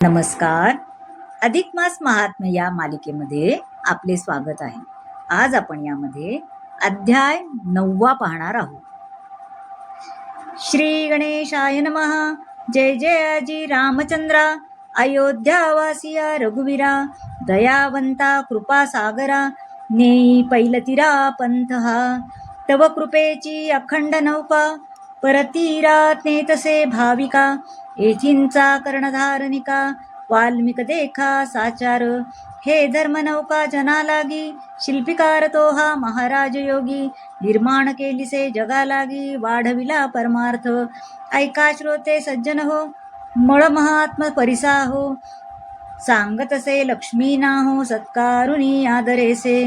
नमस्कार. अधिक मास महात्म्य या मालिकेमध्ये आपले स्वागत आहे. आज आपण यामध्ये अध्याय 9 पाहणार आहोत. श्री गणेशाय नमः. जय जय अजी रामचंद्रा, अयोध्यावासिया रघुवीरा, दयावंता कृपा सागरा, नेई पैलतीरा पंथ हा. तव कृपेची अखंड नौका, परतीरात नेतसे भाविका. येथींचा कर्णधारनिका, वाल्मिक देखा साचार. हे धर्म नौका जना लागी, शिल्पीकार तो हा महाराज योगी. निर्माण केलीसे जगा लागी, वाढविला परमार्थ. ऐका श्रोते सज्जन हो, मळ महात्म परिसा हो. सांगतसे लक्ष्मी ना हो, सत्कारुणी आदरेसे.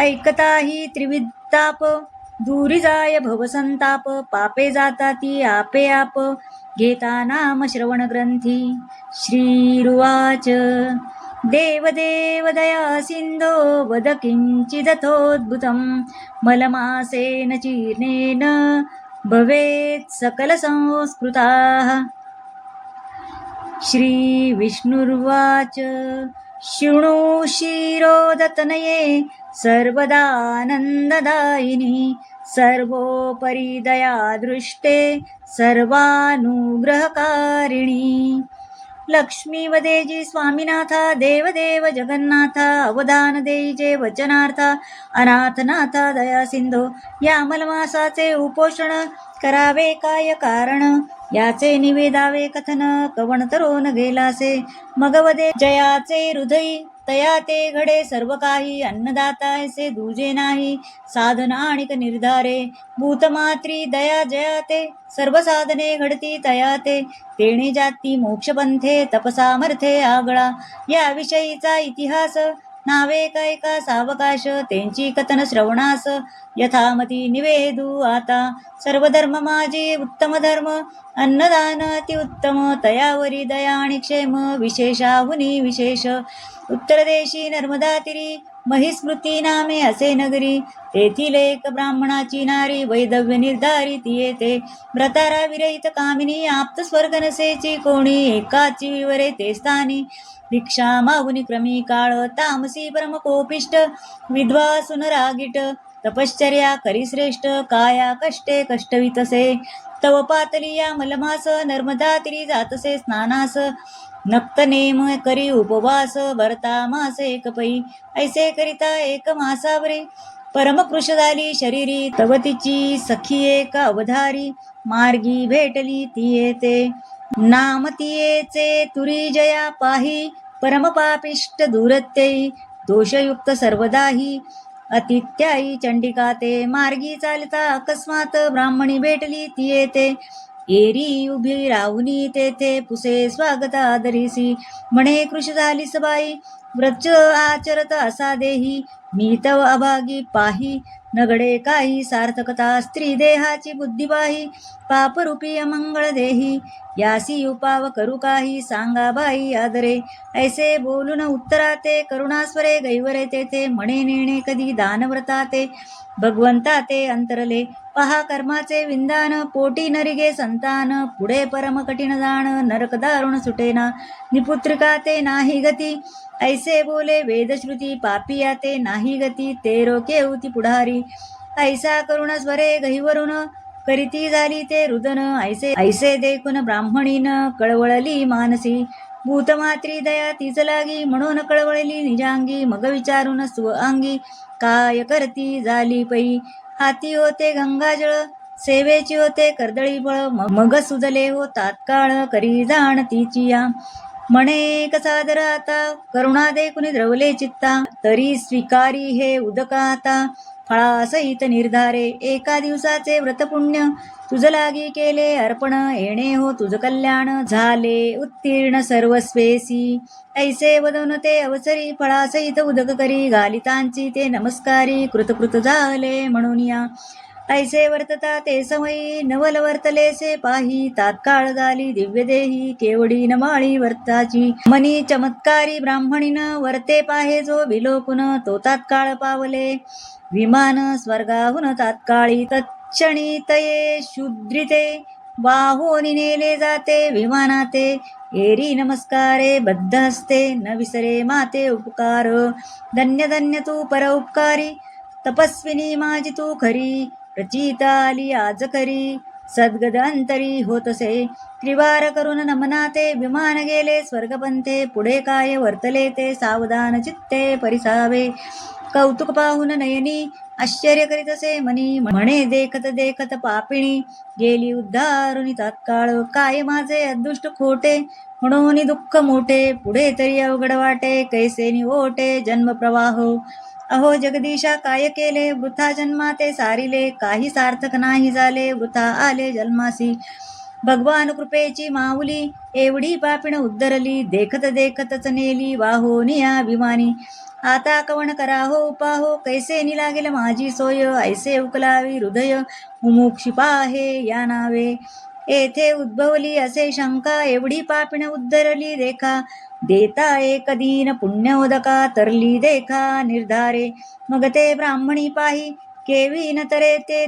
ऐकता ही त्रिविताप, दूरी जाय भवसंताप. पापे जाता ती आपे आप, घेता नाम श्रवण ग्रंथी. श्रीरुवाच देव देव दया सिंधो, वद किंचिदथोद्भुतं. मलमासेन चीर्णेन भवेत् सकल संस्कृताः. श्री विष्णुर्वाच शृणु शिरोदतनये, सर्वदानन्ददायिनी. सर्वोपरि दया दृष्टे, सर्वानुग्रहकारिणी. लक्ष्मी वदेजी स्वामीनाथा, देवदेव जगन्नाथा. अवधान देईजे वचनार्था, अनाथनाथा दया सिंधो. या मलमासाचे उपोषण, करावे काय कारण. याचे निवेदावे कथन, कवण तरोन गेलासे. मग वदे जयाचे हृदयी, तया ते घडे सर्व काही. अन्नदाता ऐसे दुजे नाही, साधन आणिक निर्धारे. भूतमात्री दया जयाते, सर्व साधने घडती तयाते. तेणे जाती मोक्षपंथे, तपसामर्थे आगळा. या विषयीचा इतिहास, नावे कैका सावकाश. त्यांची कथन श्रवणास, यथामती निवेदू आता. सर्व धर्म माझी उत्तम धर्म, अन्नदान अति उत्तम. तयावरी दया आणि क्षेम, विशेषाहुनी विशेष. उत्तर देशी नर्मदा तीरी, महिस्मृती नामे असे नगरी. तेथील एक ब्राह्मणाची नारी, वैदव्य निर्धारी ती येते. व्रतारा विरहित कामिनी, आप्त स्वर्ग नसेची कोणी. एकाची विवरे ते स्थानी, भिक्षा मागुनी क्रमी काळ. तामसी परम कोपिष्ट, विधवा सुनरागिट. तपश्चर्या करी श्रेष्ठ, काया कष्टे कष्टवितसे. तव पातली या मलमास, नर्मदा तीरी जातसे स्नानास. नक्त नेम करी उपवास, भरता मास एक पै. ऐसे करिता एक मासावरी, परमकृश झाली शरीरी. तव तिची सखी एक अवधारी, मार्गी भेटली ती येते. नाम तियेचे तुरी जया पाही, परमपापिष्ट दूरत्ययी. दोषयुक्त सर्वदाही, अतित्यायी चंडिका ते. मार्गी चालता अकस्मात, ब्राह्मणी भेटली ती येते. एरी उभी राहुनी तेथे, पुसे स्वागत आदरीसी. म्हणे कृश झाली सबाई, व्रत आचरत असा देही. मी तव अभागी पाही, नगडे काही सार्थकता. स्त्री देहाची बुद्धी पाही, पापरूपी अमंगळ देही. यासी उपाव करू काही, सांगा बाई आदरे. ऐसे बोलून उत्तराते, करुणास्वरे गैवरे तेथे. म्हणे नेणे कधी दानव्रताते, भगवंता ते अंतरले. पहा कर्माचे विंदान, पोटी नरिगे संतान. पुढे परम कठीण जाण, नरक दारुण सुटेना. निपुत्रिका ते नाही गती, ऐसे बोले वेदश्रुती. पापिया ते नाही गती, ते रोके होती पुढारी. ऐसा करुण स्वरे गहिवरून, करीती झाली ते रुदन. ऐसे देखून ब्राह्मणीन, कळवळली मानसी. भूतमात्री दया तीच लागी, म्हणून कळवळली निजांगी. मग विचारून स्वअंगी, काय करती झाली पै. हाती होते गंगाजळ, सेवेची होते कर्दळी बळ. मग सुजले हो तात्काळ, करी जाण तिची या. म्हणे कसा दर आता, करुणा देखुनी द्रवले चित्ता. तरी स्वीकारी हे उदक आता, फळासहित निर्धारे. एका दिवसाचे व्रतपुण्य, तुझ लागी केले अर्पण. येणे हो तुझ कल्याण, झाले उत्तीर्ण सर्वस्वेसी. ऐसे वदन ते अवसरी, फळासहित उदक करी. घालितांची ते नमस्कारी, कृतकृत झाले म्हणून या. ऐसे वर्तता ते समयी, नवल वर्तलेसे पाही. तात्काळ झाली दिव्यदेही, केवडी नमाळी वर्ताची. मनी चमत्कारी ब्राह्मणीन, वर्ते पाहे जो विलोकुन. तो तात्काळ पावले विमान, स्वर्गाहून तात्काळी. तत्क्षणी तये शुद्रिते, वाहून नेले जाते विमानाते. एरी नमस्कारे बद्ध असते, न विसरे माते उपकार. धन्य धन्य तू पर उपकारी, तपस्विनी माझी तू खरी. प्रचिता आली आज खरी, सद्गद अंतरी होतसे. त्रिवार करून नमनाते, विमान गेले स्वर्गपंथे. पुढे काय वर्तले ते, सावधान चित्ते परिसावे. कौतुक पाहून नयनी, आश्चर्य करीतसे मनी. म्हणे देखत देखत पापिणी, गेली उद्धारुनी तात्काळ. काय माझे अदृष्ट खोटे, म्हणून दुःख मोठे. पुढे तरी अवघड वाटे, कैसे ओटे जन्म प्रवाह. अहो जगदीशा काय केले, वृथा जन्माते सारिले. काही सार्थक नाही झाले, वृथा आले जन्मासी. भगवान कृपेची माऊली, एवढी पापिण उद्धरली. देखत देखतच नेली वाहोनिया विमानी. आता कवण करा हो पाहो, कैसे लागेल माझी सोय. ऐसे उकलावी हृदय, मुमुक्षी पाहे या नावे. येथे उद्भवली असे शंका, एवढी पापिण उद्धरली देखा. देता एक दीन पुण्योदका, तरली देखा निर्धारे. मग ते ब्राह्मणी पाही, केवी न तरे ते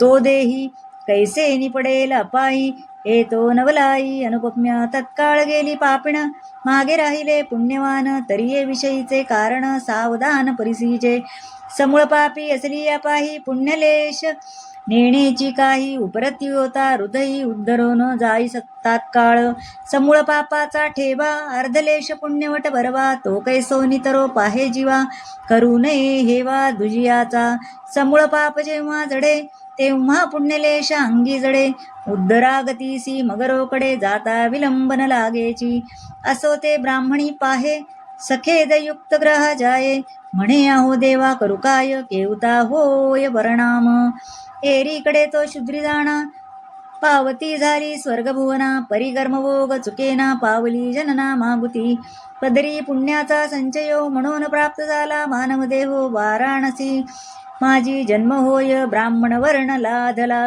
तो देही. कैसे निपडेल अपाही, हे तो नवलाई अनुपम्य. तत्काळ गेली पापिण, मागे राहिले पुण्यवान. तरी विषयीचे कारण, सावधान परिसीचे. समूळ पापी असली अपाही, पुण्यलेश नेण्याची काही. उपरती होता हृदयी, उद्धरून जाई तात्काळ. समूळ पापाचा ठेवा, अर्धलेश पुण्यवट भरवा. तो कैसो नितरो पाहे जीवा, करू नये हेवा दुजियाचा. समूळ पाप जेव्हा जडे, तेव्हा पुण्यलेश अंगी जडे. उद्धरागतीसी मगरोकडे, जाता विलंबन लागेची. असो ते ब्राह्मणी पाहे, सखेद युक्त ग्रह जाये. म्हणे अहो देवा करू काय, केवता होय परिणाम. एरीकडे तो शुद्री जाणा, पावती झाली स्वर्गभुवना. परिकर्मभोग चुकेना, पावली जनना मागुती. पदरी पुण्याचा संचयो, म्हणून प्राप्त झाला मानवदेहो. वाराणसी माझी जन्म होय, ब्राह्मण वर्ण लाधला.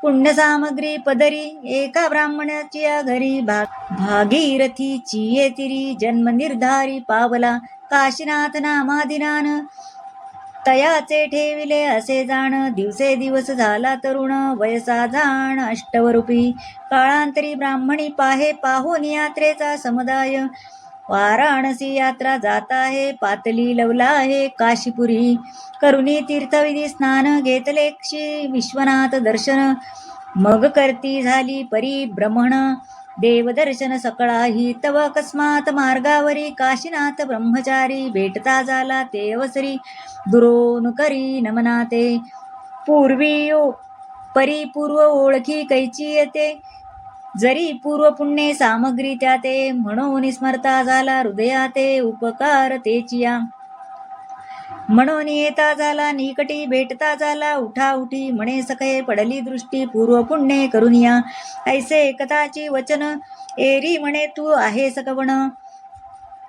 पुण्य सामग्री पदरी, एका ब्राह्मणाची घरी. भागीरथीची येतिरी, जन्म निर्धारी पावला. काशीनाथ नामादिनान, तयाचे ठेविले असे जाण. दिवसे दिवस झाला तरुण, वयसा जाण अष्टवरूपी. काळांतरी ब्राह्मणी पाहे, पाहून यात्रेचा समुदाय. वाराणसी यात्रा जात आहे, पातली लवला आहे काशीपुरी. करुणी तीर्थविधी स्नान, घेतले श्री विश्वनाथ दर्शन. मग करती झाली परिभ्रमण, देवदर्शन सकळाही. तव अकस्मात मार्गावरी, काशीनाथ ब्रह्मचारी. भेटता झाला ते अवसरी, दुरोनु करी नमनाते. पूर्वी परिपूर्व ओळखी कैची येते, जरी पूर्व पुण्ये सामग्री त्याते. म्हणून स्मरता झाला हृदयाते, उपकार तेचिया. म्हणून येता झाला निकटी, भेटता झाला उठाउठी. म्हणे सखे पडली दृष्टी, पूर्व पुण्ये करुनिया. ऐसे एकताची वचन, एरी म्हणे तू आहे सकवण.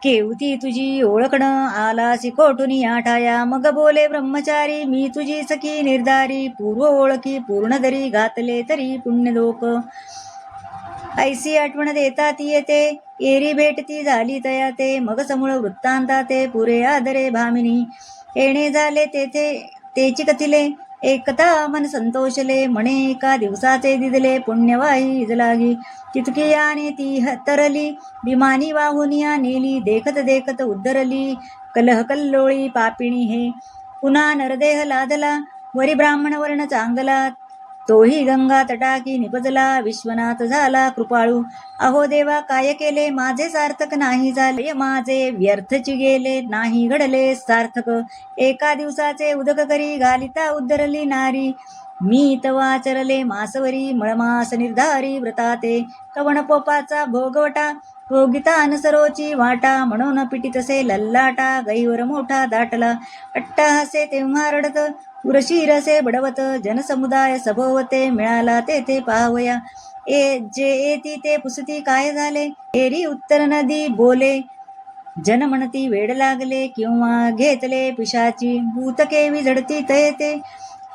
केवती तुझी ओळखण, आलासी कोठुनी आठाया. मग बोले ब्रह्मचारी, मी तुझी सखी निर्धारी. पूर्व ओळखी पूर्ण दरी, घातले तरी पुण्यलोक. ऐसी आठवण देता ती येते, एरी भेटती झाली तया ते. मग समूळ वृत्तांता ते, पुरे आदरे भामिनी. येणे झाले तेथे तेची कथिले, एकता मन संतोषले. म्हणे एका दिवसाचे दिदले, पुण्यवाही इजलागी. तितकी याने ती तरली, विमानी वाहुनिया नेली. देखत देखत उद्धरली, कलह कल्लोळी पापिणी हे. पुन्हा नरदेह लादला, वरी ब्राह्मण वर्ण चांगला. तोही गंगा तटाकी निपजला, विश्वनाथ झाला कृपाळू. अहो देवा काय केले, माझे सार्थक नाही झाले. माझे व्यर्थची गेले, नाही घडले सार्थक. एका दिवसाचे उदक करी, घालिता उद्धरली नारी. मी तवा चरले मासवरी, मळमास निर्धारी व्रताते. कवण पोपाचा भोगवटा, भोगिता अनसरोची वाटा. म्हणून पिटितसे लल्लाटा, गैवर मोठा दाटला. अट्टहासे तेव्हा रडत, उरशिरसे बडवत. जनसमुदाय सभोवते, मिळाला तेथे पाहवया. जे येती ते पुसती काय झाले, एरी उत्तर नदी बोले. जन म्हणती वेड लागले, किंवा घेतले पिशाची. भूतकेवी झडती तयते,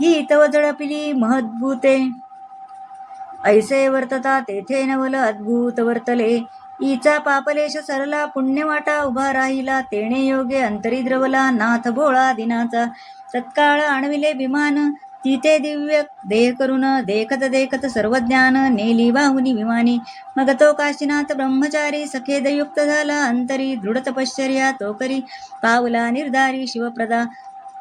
ही तव झडपिली महद्भूते. ऐसे वर्तता तेथे नवल अद्भुत वर्तले. ईचा पापलेश सरला, पुण्यवाटा उभा राहिला. तेणे योगे अंतरी द्रवला, नाथ भोळा दिनाचा. तत्काळ आणविले विमान, तिथे दिव्य देह करून देखत देखत सर्व ज्ञान नेली वाहुनी विमानी. मग तो काशीनाथ ब्रह्मचारी सखेदयुक्त झाला अंतरी. दृढ तपश्चर्या तो करी पावला निर्धारी शिवप्रदा.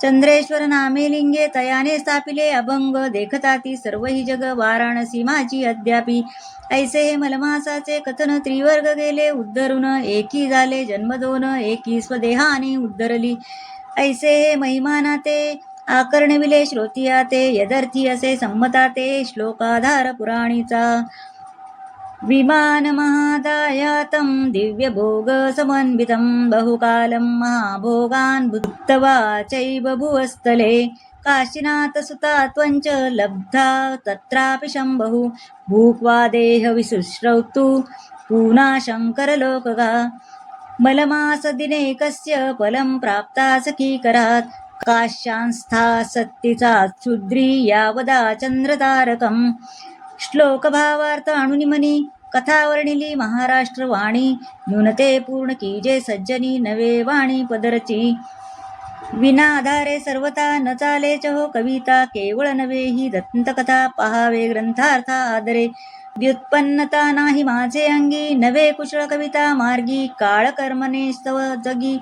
चंद्रेश्वर नामे लिंगे तयाने स्थापिले अभंग. देखता ती सर्व ही जग वाराणसी माझी अद्यापी. ऐसे हे मलमासाचे कथन त्रिवर्ग गेले उद्धरून. एकी झाले जन्म दोन एकी स्वदेहाने उद्धरली. ऐसे हे महिमाना ते आकर्णविले श्रोतिया ते. यदर्थी असे संमता ते श्लोकाधार पुराणीचा. विमान महादायातं दिव्यभोग समन्वितं. बहुकालं महाभोगान् भुक्त्वा चैव भुवस्थले. काशीनाथ सुता त्वञ्च लब्धा तत्रापि शम्भुः. भूक्वा देह विशुश्रौतु पूना शङ्करलोकगा. मलमास दिनेकस्य फलं प्राप्ता सखीकरात्. काश्यांस्था सत्तीचा क्षुद्री यावदा चंद्रतारकं. श्लोक भावार्थ आणुनिमनी कथा वर्णिली महाराष्ट्र वाणी. न्यूनते पूर्ण कीजे सज्जनी नवे वाणी पदरची. विनाधारे सर्वता न चाले चहो कविता. केवळ नवे ही दंतकथा पहावे ग्रंथार्था आदरे. व्युत्पन्नता नाही माझे अंगी नवे कुशळ कविता मार्गी. काळ कर्मने स्तव जगी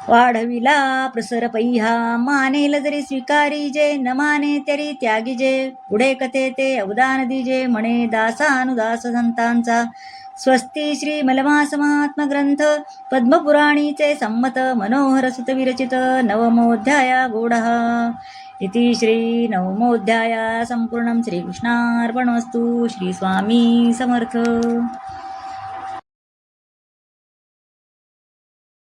वाढविला प्रसर पैहा. मानेल जरी स्वीकारी जे न माने तरी त्यागी जे. पुढे कथे ते अवदान दिजे म्हणे दासानुदास संतांचा. स्वस्ती श्री मलमास महात्म ग्रंथ पद्मपुराणीचे संमत. मनोहर सुत विरचित नवमोऽध्याया गूढः. इति श्री नवमोऽध्याया संपूर्णं. श्रीकृष्णार्पणमस्तु. श्री स्वामी समर्थ.